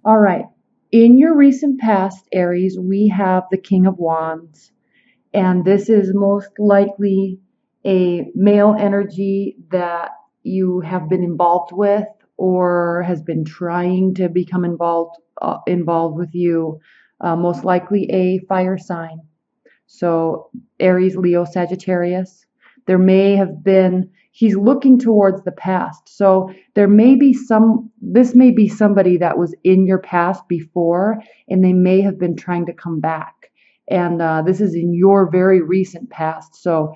All right. In your recent past, Aries, we have the King of Wands, and this is most likely a male energy that you have been involved with or has been trying to become involved with you. Most likely a fire sign. So Aries, Leo, Sagittarius. There may have been, he's looking towards the past. So there may be this may be somebody that was in your past before, and they may have been trying to come back. And this is in your very recent past. So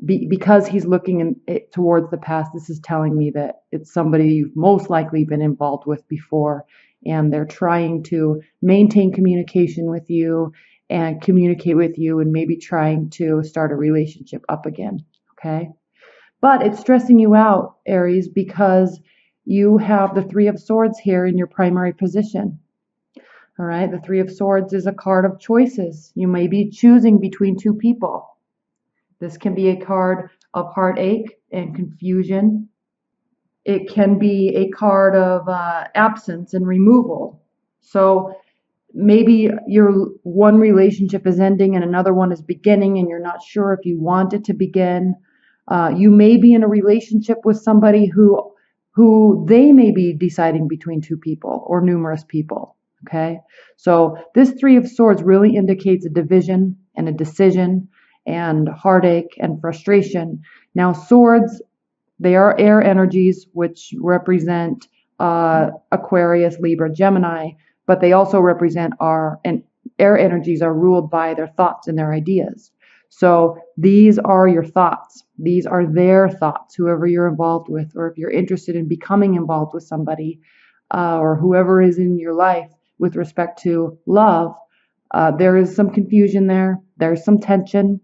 because he's looking towards the past, this is telling me that it's somebody you've most likely been involved with before, and they're trying to maintain communication with you and communicate with you and maybe trying to start a relationship up again, okay? But it's stressing you out, Aries, because you have the Three of Swords here in your primary position. All right, the Three of Swords is a card of choices. You may be choosing between two people. This can be a card of heartache and confusion. It can be a card of absence and removal. So maybe your one relationship is ending and another one is beginning, and you're not sure if you want it to begin. You may be in a relationship with somebody who they may be deciding between two people or numerous people. Okay, so this Three of Swords really indicates a division and a decision and heartache and frustration. Now, swords, they are air energies, which represent Aquarius, Libra, Gemini, but they also represent and air energies are ruled by their thoughts and their ideas. So these are your thoughts. These are their thoughts, whoever you're involved with, or if you're interested in becoming involved with somebody, or whoever is in your life with respect to love. There is some confusion there. There's some tension.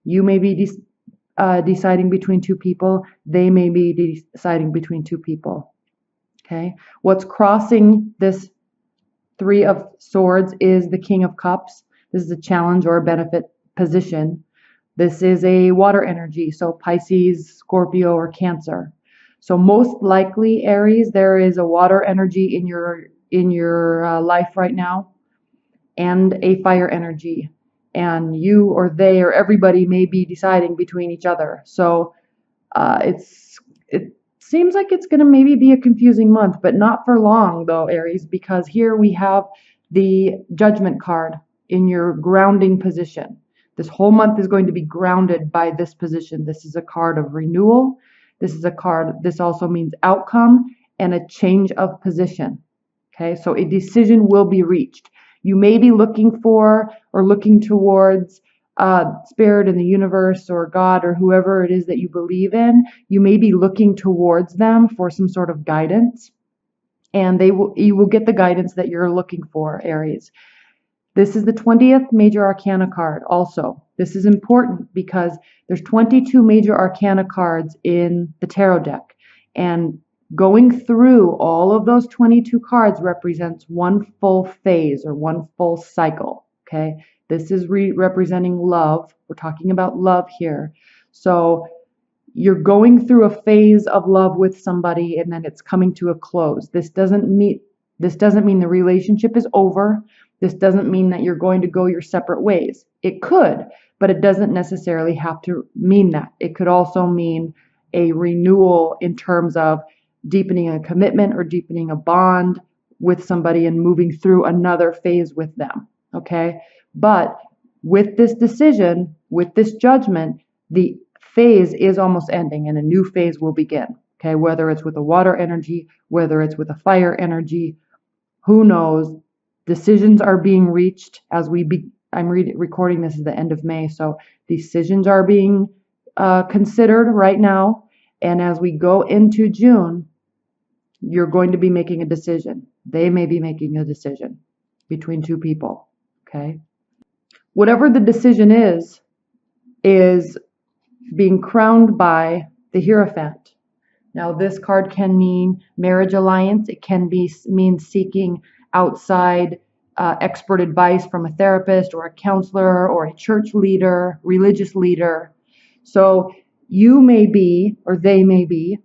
You may be deciding between two people. They may be deciding between two people. Okay. What's crossing this Three of Swords is the King of Cups. This is a challenge or a benefit position. This is a water energy, so Pisces, Scorpio, or Cancer. So most likely, Aries, there is a water energy in your life right now, and a fire energy. And you or they or everybody may be deciding between each other. So it seems like it's going to maybe be a confusing month, but not for long though, Aries, because here we have the Judgment card in your grounding position. This whole month is going to be grounded by this position. This is a card of renewal. This also means outcome and a change of position. Okay, so a decision will be reached. You may be looking for or looking towards Spirit in the universe or God or whoever it is that you believe in. You may be looking towards them for some sort of guidance, and you will get the guidance that you're looking for, Aries. This is the 20th major arcana card also. This is important because there's 22 major arcana cards in the tarot deck, and going through all of those 22 cards represents one full phase or one full cycle, okay? This is representing love. We're talking about love here. So you're going through a phase of love with somebody, and then it's coming to a close. This doesn't mean the relationship is over. This doesn't mean that you're going to go your separate ways. It could, but it doesn't necessarily have to mean that. It could also mean a renewal in terms of deepening a commitment or deepening a bond with somebody and moving through another phase with them, okay? But with this decision, with this judgment, the phase is almost ending and a new phase will begin, okay? Whether it's with a water energy, whether it's with a fire energy, who knows? Decisions are being reached as I'm recording this at the end of May, so decisions are being considered right now. And as we go into June, you're going to be making a decision. They may be making a decision between two people, okay? Whatever the decision is being crowned by the Hierophant. Now, this card can mean marriage alliance. It can mean seeking outside expert advice from a therapist or a counselor or a church leader, religious leader. So you may be, or they may be,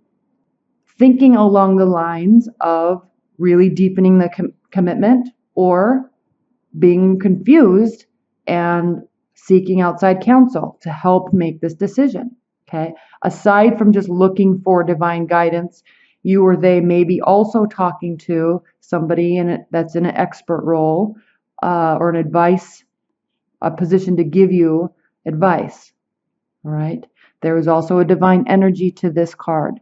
thinking along the lines of really deepening the commitment, or being confused and seeking outside counsel to help make this decision. Okay. Aside from just looking for divine guidance, you or they may be also talking to somebody that's in an expert role, or an advice, a position to give you advice. All right. There is also a divine energy to this card.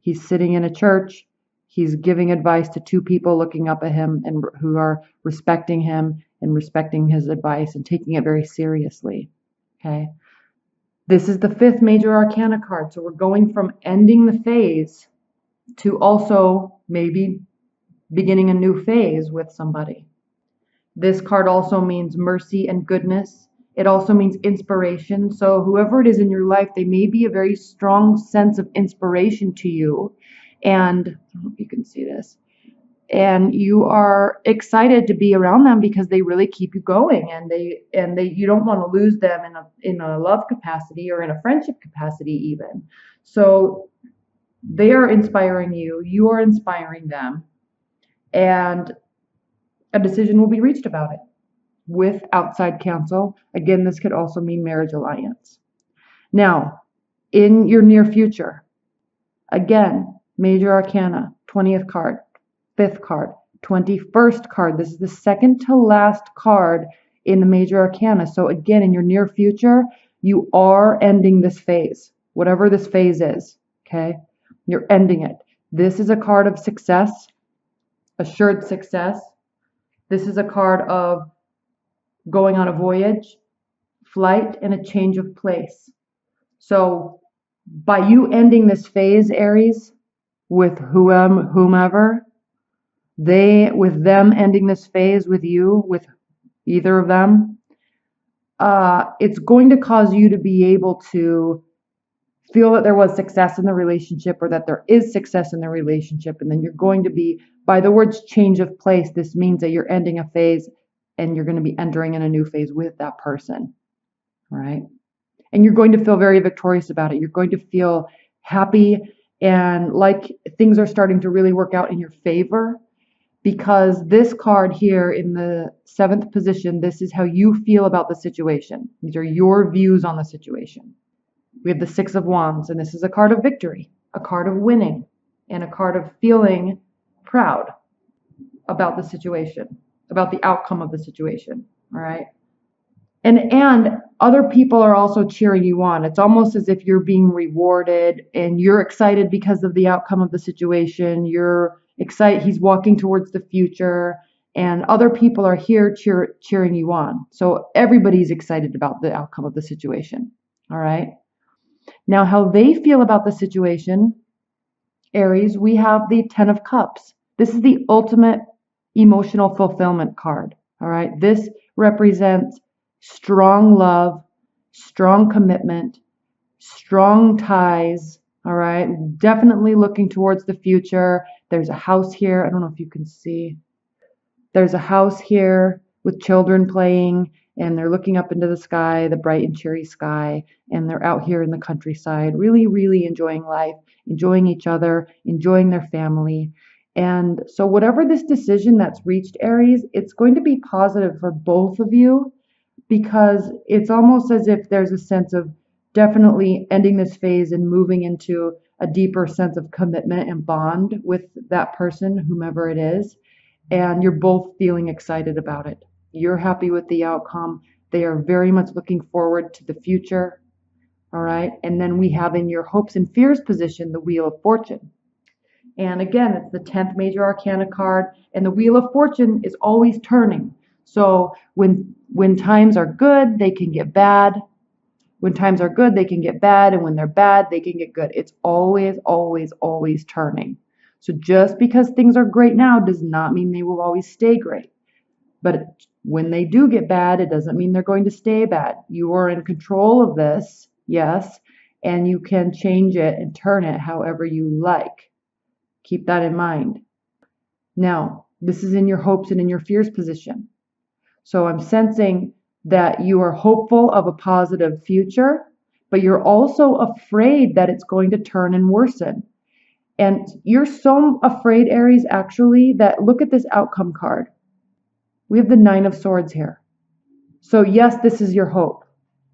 He's sitting in a church. He's giving advice to two people looking up at him and who are respecting him and respecting his advice and taking it very seriously. Okay. This is the 5th major arcana card. So we're going from ending the phase to also maybe beginning a new phase with somebody. This card also means mercy and goodness. It also means inspiration. So whoever it is in your life, they may be a very strong sense of inspiration to you. And I don't know if you can see this. And you are excited to be around them because they really keep you going, and you don't want to lose them in a love capacity or in a friendship capacity even. So they are inspiring you, you are inspiring them, and a decision will be reached about it with outside counsel. Again, this could also mean marriage alliance. Now, in your near future, again, major arcana, 20th card, 5th card, 21st card. This is the second to last card in the major arcana. So again, in your near future, you are ending this phase, whatever this phase is. Okay. You're ending it. This is a card of success, assured success. This is a card of going on a voyage, flight, and a change of place. So by you ending this phase, Aries, with whomever, with them ending this phase with you, with either of them, it's going to cause you to be able to feel that there was success in the relationship, or that there is success in the relationship. And then you're going to be, by the words change of place, this means that you're ending a phase and you're going to be entering in a new phase with that person. All right. And you're going to feel very victorious about it. You're going to feel happy and like things are starting to really work out in your favor, because this card here in the 7th position, this is how you feel about the situation. These are your views on the situation. We have the 6 of Wands, and this is a card of victory, a card of winning, and a card of feeling proud about the situation, about the outcome of the situation. All right. And other people are also cheering you on. It's almost as if you're being rewarded and you're excited because of the outcome of the situation. You're excited. He's walking towards the future, and other people are here cheering you on. So everybody's excited about the outcome of the situation. All right. Now, how they feel about the situation, Aries, we have the 10 of Cups. This is the ultimate emotional fulfillment card. All right. This represents strong love, strong commitment, strong ties. All right. Definitely looking towards the future. There's a house here. I don't know if you can see. There's a house here with children playing, and they're looking up into the sky, the bright and cheery sky, and they're out here in the countryside, really, really enjoying life, enjoying each other, enjoying their family. And so whatever this decision that's reached, Aries, it's going to be positive for both of you, because it's almost as if there's a sense of definitely ending this phase and moving into a deeper sense of commitment and bond with that person, whomever it is. And you're both feeling excited about it. You're happy with the outcome. They are very much looking forward to the future. All right. And then we have in your hopes and fears position, the Wheel of Fortune. And again, it's the 10th major arcana card, and the Wheel of Fortune is always turning. So when times are good, they can get bad. When times are good, they can get bad. And when they're bad, they can get good. It's always, always, always turning. So just because things are great now does not mean they will always stay great. But when they do get bad, it doesn't mean they're going to stay bad. You are in control of this, yes, and you can change it and turn it however you like. Keep that in mind. Now, this is in your hopes and in your fears position. So I'm sensing that you are hopeful of a positive future, but you're also afraid that it's going to turn and worsen. And you're so afraid, Aries, actually, that look at this outcome card. We have the Nine of Swords here. So yes, this is your hope.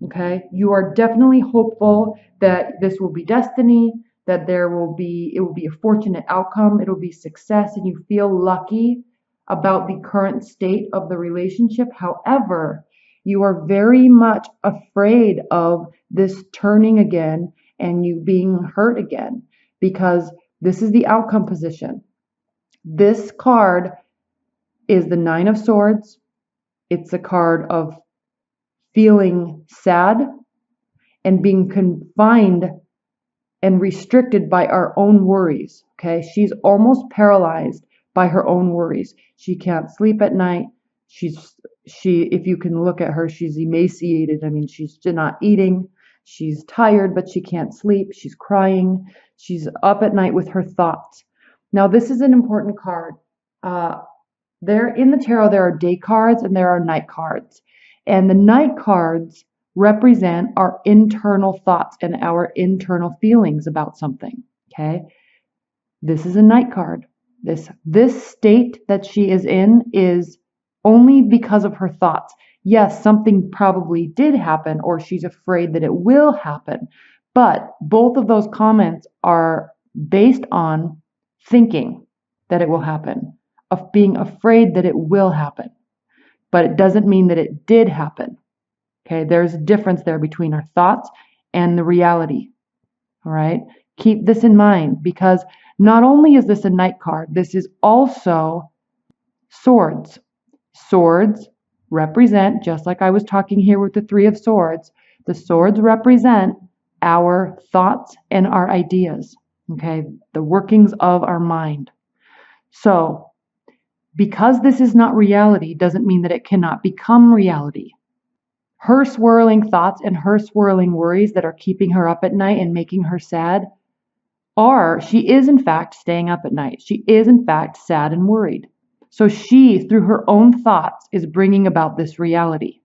Okay, you are definitely hopeful that this will be destiny, that it will be a fortunate outcome, it'll be success, and you feel lucky about the current state of the relationship. However, you are very much afraid of this turning again and you being hurt again, because this is the outcome position. This card is the Nine of Swords. It's a card of feeling sad and being confined and restricted by our own worries. Okay, she's almost paralyzed by her own worries. She can't sleep at night. If you can look at her, she's emaciated. I mean, she's not eating. She's tired, but she can't sleep. She's crying. She's up at night with her thoughts. Now, this is an important card. There in the tarot, there are day cards and there are night cards. And the night cards represent our internal thoughts and our internal feelings about something. Okay. This is a night card. This state that she is in is only because of her thoughts. Yes, something probably did happen, or she's afraid that it will happen. But both of those comments are based on thinking that it will happen, of being afraid that it will happen. But it doesn't mean that it did happen. Okay, there's a difference there between our thoughts and the reality. All right, keep this in mind, because not only is this a night card, this is also swords. Swords represent, just like I was talking here with the Three of Swords, the swords represent our thoughts and our ideas. Okay, the workings of our mind. So, because this is not reality doesn't mean that it cannot become reality. Her swirling thoughts and her swirling worries that are keeping her up at night and making her sad she is in fact staying up at night. She is in fact sad and worried. So she, through her own thoughts, is bringing about this reality.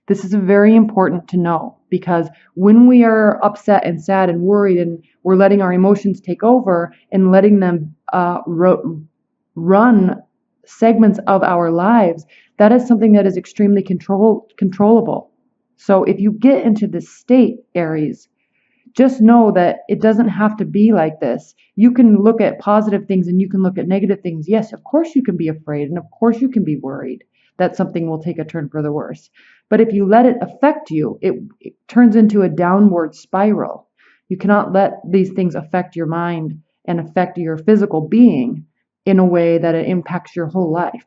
This is very important to know, because when we are upset and sad and worried and we're letting our emotions take over and letting them run segments of our lives, that is something that is extremely controllable. So if you get into this state, Aries, just know that it doesn't have to be like this. You can look at positive things and you can look at negative things. Yes, of course you can be afraid, and of course you can be worried that something will take a turn for the worse. But if you let it affect you, it turns into a downward spiral. You cannot let these things affect your mind and affect your physical being in a way that it impacts your whole life.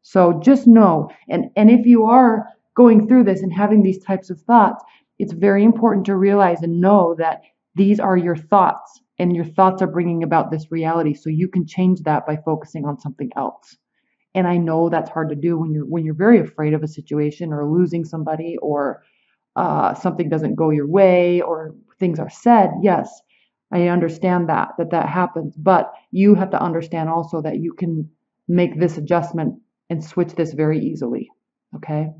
So just know, and if you are going through this and having these types of thoughts, it's very important to realize and know that these are your thoughts, and your thoughts are bringing about this reality. So you can change that by focusing on something else. And I know that's hard to do when you're very afraid of a situation, or losing somebody, or something doesn't go your way, or things are said. Yes, I understand that happens, but you have to understand also that you can make this adjustment and switch this very easily. Okay?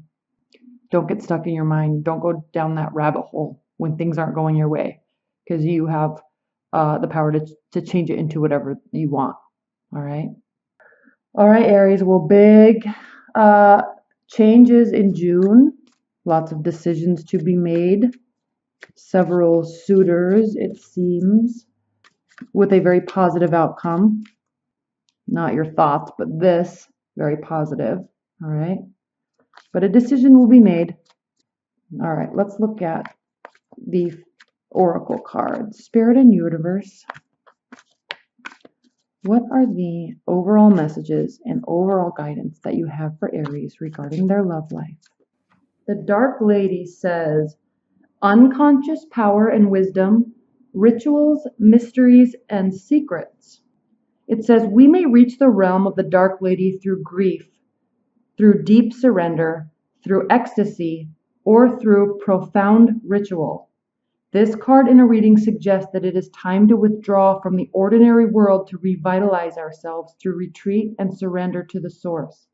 Don't get stuck in your mind. Don't go down that rabbit hole when things aren't going your way, because you have the power to change it into whatever you want. All right. All right, Aries. Well, big changes in June. Lots of decisions to be made. Several suitors, it seems, with a very positive outcome. Not your thoughts, but this, very positive. All right. But a decision will be made. All right, let's look at the oracle cards. Spirit and Universe. What are the overall messages and overall guidance that you have for Aries regarding their love life? The Dark Lady says, unconscious power and wisdom, rituals, mysteries, and secrets. It says, we may reach the realm of the Dark Lady through grief, through deep surrender, through ecstasy, or through profound ritual. This card in a reading suggests that it is time to withdraw from the ordinary world to revitalize ourselves through retreat and surrender to the source.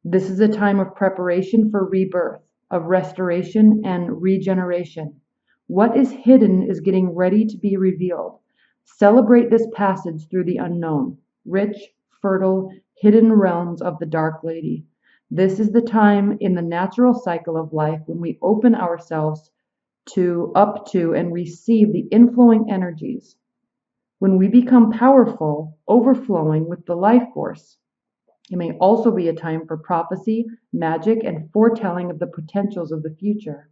This is a time of preparation for rebirth, of restoration and regeneration. What is hidden is getting ready to be revealed. Celebrate this passage through the unknown, rich, fertile, hidden realms of the Dark Lady. This is the time in the natural cycle of life when we open ourselves up to and receive the inflowing energies. When we become powerful, overflowing with the life force. It may also be a time for prophecy, magic, and foretelling of the potentials of the future.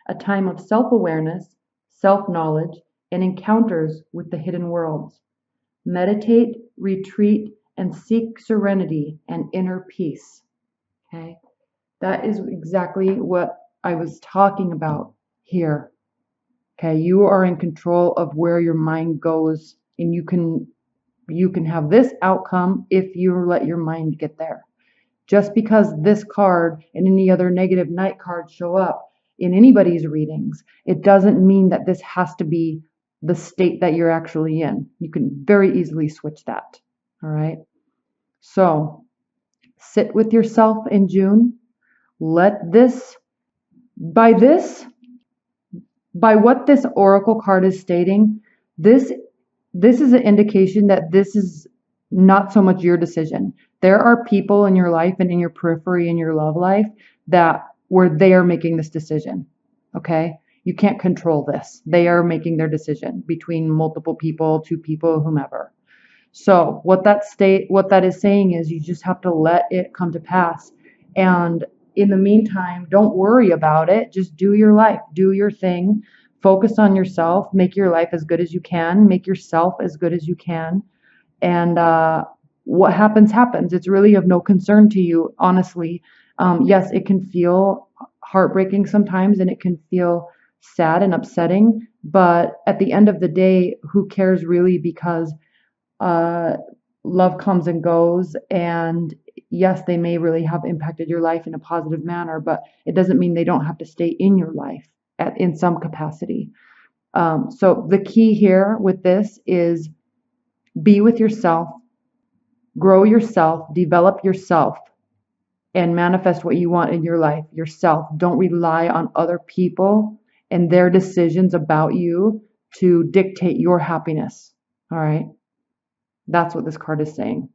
A time of self-awareness, self-knowledge, and encounters with the hidden worlds. Meditate, retreat, and seek serenity and inner peace. Okay? That is exactly what I was talking about here. Okay, you are in control of where your mind goes, and you can have this outcome if you let your mind get there. Just because this card and any other negative night cards show up in anybody's readings, it doesn't mean that this has to be the state that you're actually in. You can very easily switch that. All right. So sit with yourself in June. Let this, by what this oracle card is stating, this is an indication that this is not so much your decision. There are people in your life and in your periphery in your love life where they are making this decision. Okay? You can't control this. They are making their decision between multiple people, two people, whomever. So what that is saying is you just have to let it come to pass. And in the meantime, don't worry about it. Just do your life, do your thing, focus on yourself, make your life as good as you can, make yourself as good as you can. And what happens, happens. It's really of no concern to you, honestly. Yes, it can feel heartbreaking sometimes and it can feel sad and upsetting. But at the end of the day, who cares really? Because love comes and goes, and yes, they may really have impacted your life in a positive manner, but it doesn't mean they don't have to stay in your life in some capacity. So the key here with this is be with yourself, grow yourself, develop yourself, and manifest what you want in your life yourself. Don't rely on other people and their decisions about you to dictate your happiness. All right. That's what this card is saying.